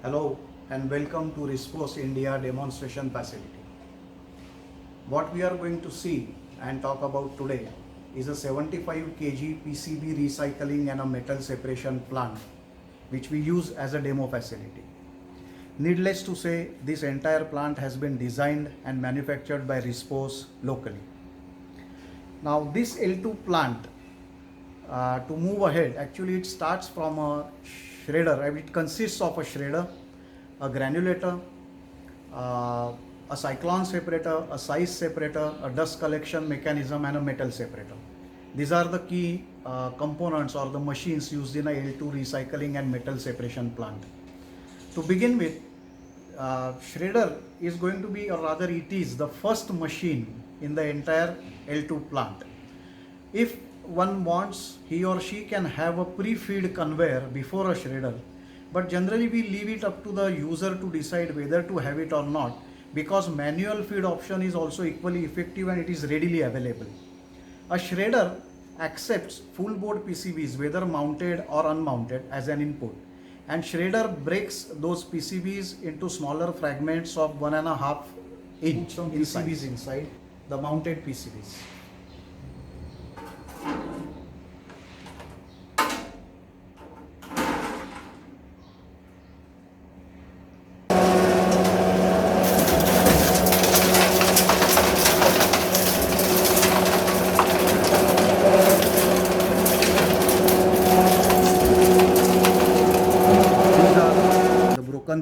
Hello and welcome to Rispos India demonstration facility. What we are going to see and talk about today is a 75 kg PCB recycling and a metal separation plant which we use as a demo facility. Needless to say, this entire plant has been designed and manufactured by Rispos locally. Now this L2 plant, to move ahead, actually it starts from a shredder. It consists of a shredder, a granulator, a cyclone separator, a size separator, a dust collection mechanism and a metal separator. These are the key components or the machines used in a L2 recycling and metal separation plant. To begin with, shredder is going to be, or rather it is the first machine in the entire L2 plant. If one wants, he or she can have a pre-feed conveyor before a shredder, but generally we leave it up to the user to decide whether to have it or not, because manual feed option is also equally effective and it is readily available. A shredder accepts full board PCBs whether mounted or unmounted as an input, and shredder breaks those PCBs into smaller fragments of 1.5 inch PCBs inside the mounted PCBs.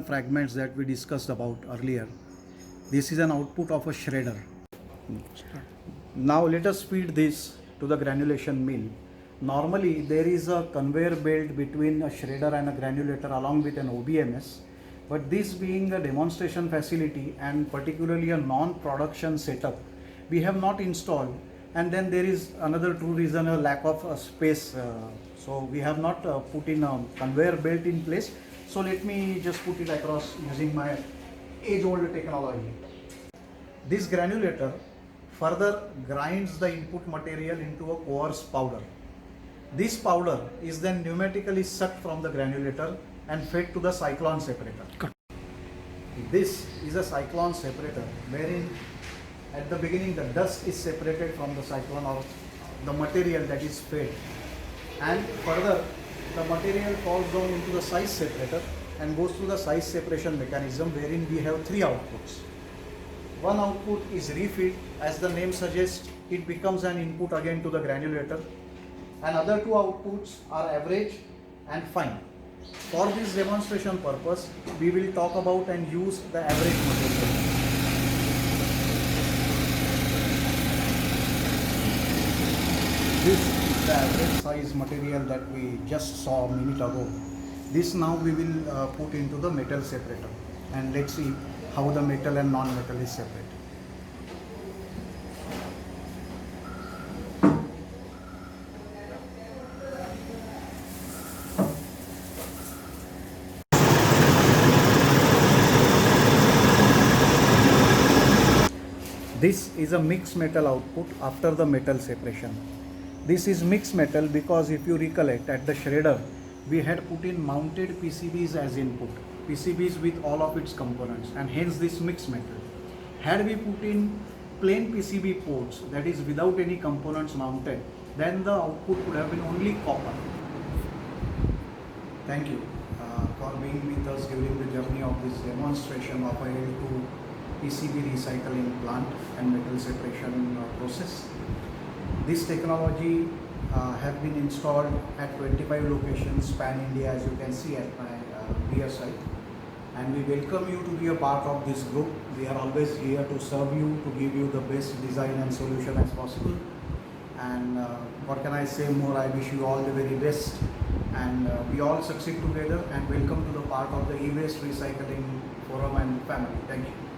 Fragments that we discussed about earlier. This is an output of a shredder. Now let us feed this to the granulation mill. Normally there is a conveyor belt between a shredder and a granulator along with an OBMS, but this being a demonstration facility and particularly a non-production setup, we have not installed, and then there is another true reason, a lack of space, so we have not put in a conveyor belt in place. So let me just put it across using my age-old technology. This granulator further grinds the input material into a coarse powder. This powder is then pneumatically sucked from the granulator and fed to the cyclone separator. This is a cyclone separator wherein at the beginning the dust is separated from the cyclone or the material that is fed, and further the material falls down into the size separator and goes through the size separation mechanism wherein we have three outputs. One output is refeed. As the name suggests, it becomes an input again to the granulator, and other two outputs are average and fine. For this demonstration purpose, we will talk about and use the average material. This is the average size material that we just saw a minute ago. This now we will put into the metal separator, and let's see how the metal and non-metal is separated. This is a mixed metal output after the metal separation. This is mixed metal because if you recollect, at the shredder we had put in mounted PCBs as input, PCBs with all of its components, and hence this mixed metal. Had we put in plain PCB ports, that is without any components mounted, then the output would have been only copper. Thank you for being with us during the journey of this demonstration of a L2 PCB recycling plant and metal separation process. This technology have been installed at 25 locations pan India, as you can see at my rear side, and we welcome you to be a part of this group. We are always here to serve you, to give you the best design and solution as possible. And what can I say more? I wish you all the very best, and we all succeed together, and welcome to the part of the e-waste recycling forum and family. Thank you.